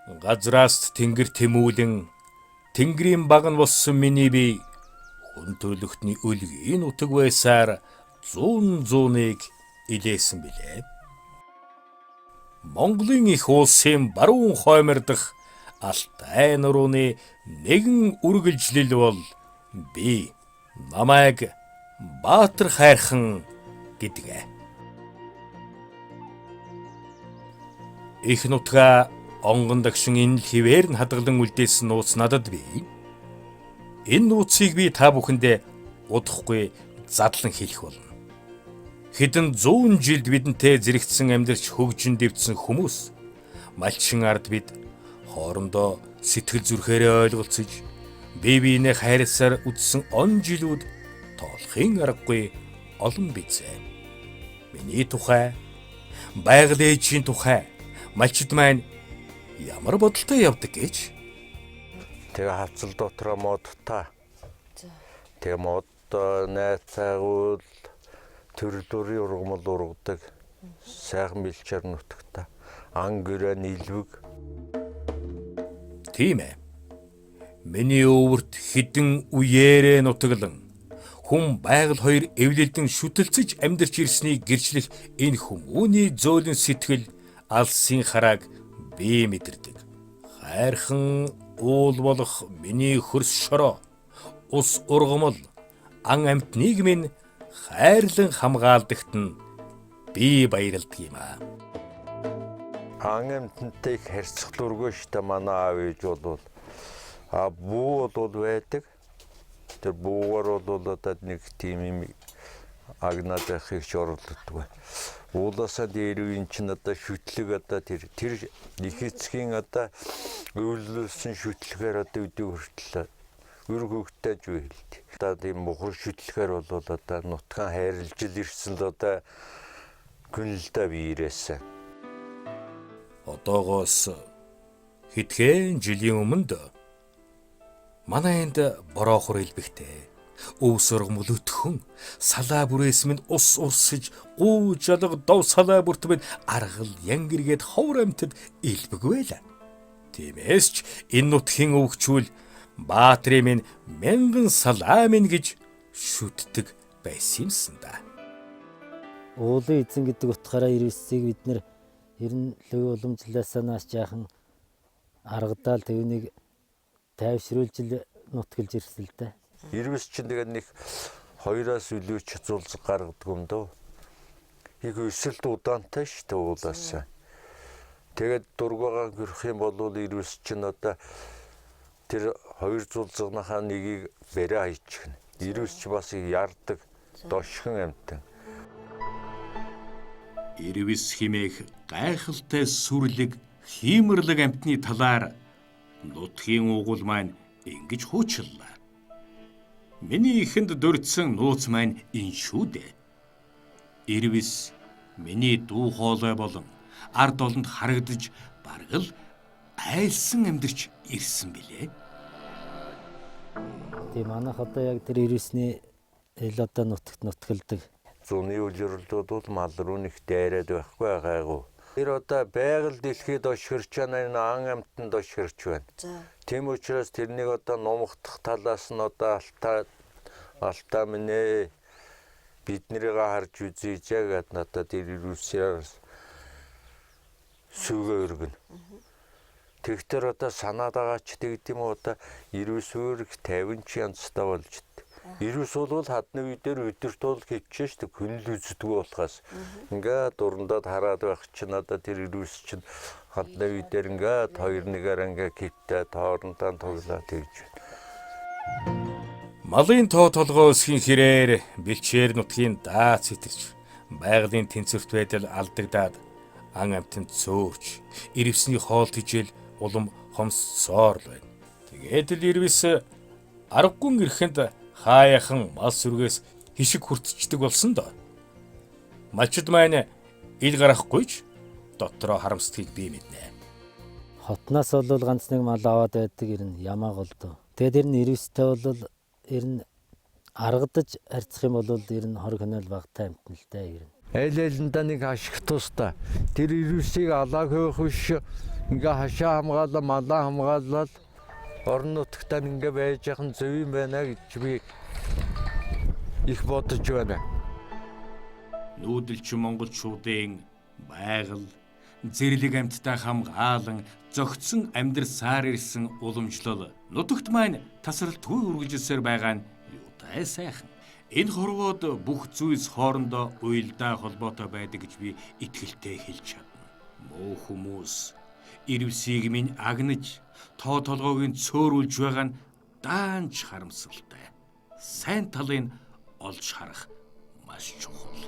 Газраас тэнгэр тэмүүлэн тэнгэрийн баг нь болсон миний бие хүн төрлөختний өлгийн утаг байсаар зууныг илээсэн билээ. Монголын их улсын баруун хоймордох Алтай нурууны нэгэн үргэлжлэл бол би намайг Баатар хайрхан гэдэг. Их нутгаа онгон дагшин энэ хിവэр нь хадгалан үлдээсэн нууц надад бий. Энэ нууцыг би та бүхэндээ удахгүй задлан хэлэх болно. Хэдэн 100 жилд бидэнтэй зэрэгцсэн амьдарч хөгжин дэвтсэн хүмүүс малчин ард бид хоорондоо сэтгэл зүрхээрээ ойлголцож бие биенээ хайрласаар үдсэн он жилүүд тоолохын аргагүй олон бизээ. Миний тухай, байгаль ээжийн тухай малчид маань ямар бодолтой явдаг гэж. Тэгээ хавцал дотроо модтай. Тэгээ мод найцаагуул төрлөөрийн ургамал ургадаг. Сайхан бэлчээр нутагта. Ан гэрээ нийлвэг. Тийм ээ. Миний өвөрт хідэн үеэрээ нутаглан хүн байгаль хоёр эвлэлдэн шүтэлцэж амьдарч ирснийг гэрчлэх энэ хүмүүний зөөлөн сэтгэл алсын харааг би мэдэрдэг. Хайрхан уул болох миний хөрс шороо, ус ургамал, ан амьтныг минь хайрлан хамгаалдагт нь би баярлдаг юм аа. Ан амьтантай их харьцах дургүй штэ манай аав ээж бол бүү бол байдаг. Тэр бүүгээр бол одоо нэг тийм юм агнаад байхыг шорлогддог. Уулаасаа дээр үн чин одоо шүтлэг одоо тэр их эцгийн одоо өвлөсөн шүтлэгээр одоо өдөө хүртэл өр хөвгтэй жүү хэлдэг. Одоо тийм мухар шүтлэгээр бол одоо нутгаан хайрлж ирсэн л одоо гүнэлдэ биерээсэн. Одоогоос хэдхэн жилийн өмнөд манай энд бороохор илбэгтэй өвс ургамал өтхөн салаа бүрээс минь ус урсаж гуу жалга дов салаа бүртмэд аргал янгэргээд ховор амьтад илбэг байла. Тиймээс ч энэ нутгийн өвгчүүл Баатрын минь мянган салаа минь гэж шүтдэг байсан юмсан да. Уулын эзэн гэдэг утгаараа ирвэсийг бид нэр ер нь лөв уламжлалаасаа нааш жаахан аргадаал тэвнийг тайвшруулж нутгалж ирсэн л дээ. Ирвэс чинь тэгээд нэг 2-аас илүү ч зулцэг гаргадаг юм дөө. Их өсөлт удаантай шүү дээ уулаасаа. Тэгээд дургуйгаа гөрөх юм бол ирвэс чинь одоо тэр 2 зулцгынхаа нэгийг бэрэ хайчихна. Ирвэс ч бас ярддаг дошхон амтан. Ирвэс химээх гайхалтай сүрлэг хиймэрлэг амтны талаар нутгийн уугуул маань ингэж хуучлаа. Миний ихэнд дурдсан нууц маань энэ шүү дээ. Ирвэс миний дүү хоолой болон ард олонд харагдаж баргал айлсан амьдарч ирсэн билээ. Тийм манайх одоо яг тэр ирвэсний ил одоо нутгалдаг. Зуны үлрэлтүүд бол мал руу нэг дайраад байхгүй байгаагүй. Тэр одоо байгаль дэлхийд ошгирч байна, ан амьтанд ошгирч байна. Тийм учраас тэрнийг одоо нумхдах талаас нь одоо алтаа минь биднэрийг харж үзье гэдэг надад тэр ирвэсээр сүгэ өргөн. Тэгтэр одоо санаад байгаа ч тэгдэм үү одоо ирвэс өрг 50 ч янзтай болж дээ. Ирвэс бол хадны үе дээр өдөрт бол хөвчөө шүү дээ. Күнэл үздэг болохоос. Ингээд дурандад хараад байх чинь одоо тэр ирвэс чинь хадны үе дээр ингээд 2-1-аар ингээд хиттэй тоорондоо тоглоод тэгж байна. Малын тоо толгой өсгийн хэрээр бэлчээр нутгийн даац хитэрч байгалийн тэнцвэрт байдал алдагдаад ан амьтанд цөөрч ирвэсний хоол тижэл улам хомсцоор л байна. Тэгээд л ирвэс аргагүй ирэхэнд хаяхан мал сүргээс хишиг хүртчихдэг болсон доо. Малчид маань ил гарахгүйч дотроо харамсдгийг би мэднэ. Хотноос бол ганц нэг мал аваад байдаг ер нь ямаа голдоо. Тэгээд ер нь ирвэстэй бол ер нь аргадаж харьцах юм бол ер нь 20 хонол багтай амтналтай ер нь. Айлында нэг ашиг тустай. Тэр ирвэсийг алааг хөөх биш ингээ хашаа хамгаалаа, малаа хамгаалаад орон нутагтаа ингээ байж яхан зөв юм байна гэж би их бодож байна. Нүүдэлчин монголчуудын байгаль, зэрлэг амьтдаа хамгаалan зөгцсөн амьдрсаар ирсэн уламжлал нутагт маань тасралтгүй үргэлжилсээр байгаа нь юутай сайхан. Энэ хорвоод бүх зүйлс хоорондоо уялдаа холбоотой байдаг гэж би итгэлтэй хэлж чадна. Муу хүмүүс ирвсийг минь агнаж, тоо толгойг нь цөөрүүлж байгаа нь даанч харамсалтай. Сайн талыг олж харах маш чухал.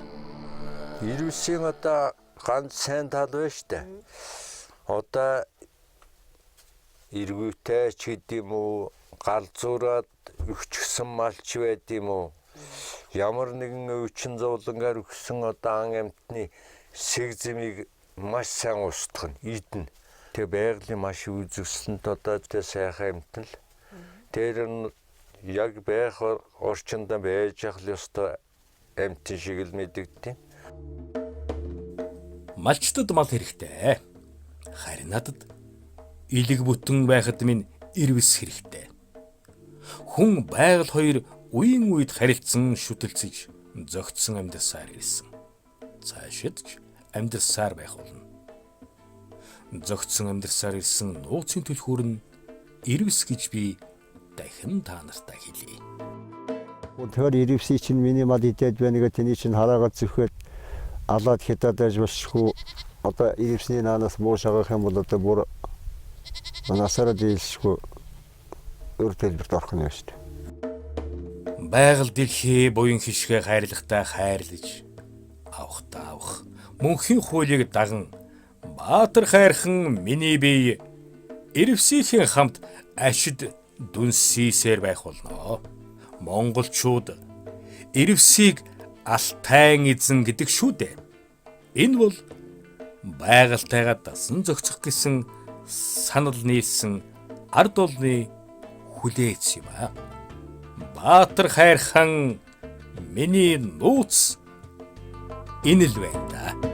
Ирвсийн одоо ганц сайн тал байна штэ. Одоо эргүүтэй ч гэдэм үү, галзуураад өгчгсөн малч байд юм уу? Ямар нэгэн өвчин зовлонгаар өгсөн одоо ан амьтны сэг зэмийг маш сайн устгах нь идэнэ. Тэгээ байгалийн маш үзэсгэлэнт одоо тэ сайхан амьтан л. Тэр нь яг байх орчинд байж ах л ёстой амьтан шиг л мэдэгдэн. Малчтад мал хэрэгтэй. Харин надад илэг бүтэн байхад минь ирвэс хэрэгтэй. Хүн байгаль хоёр үеийн үед харилцсан шүтэлцэж зөгцсөн амьдсаар ирсэн. Цаашид ч амьдсаар байх болно. Зөгцсөн амьдсаар ирсэн нууцын түлхүүр нь ирвэс гэж би дахин та нартай хэлье. Тэгэхээр ирвсий чинь миний мал идээд байна гэж тэний чинь хараагаад зүрхэд алаад хятад аж бошгүй одоо ирвсний наанаас муу шагах юм бол одоо бүр насаараа дийлшгүй өр төлбөрт орох нь шүү дээ. Байгаль дэлхий буян хишгэ хайрлагатай хайрлаж авахтаа авах мөнхийн хуулийг даган баатар хайрхан миний бие ирвсийнхэн хамт ашид дүнсийсээр байх болно. Монголчууд ирвсийг алтайн эзэн гэдэг шүү дээ. Энэ бол байгальтайгаа дасан зохицох гэсэн санал нийлсэн ард олны хүлээц юм аа. Баатар хайрхан миний нууц энэ л байна да.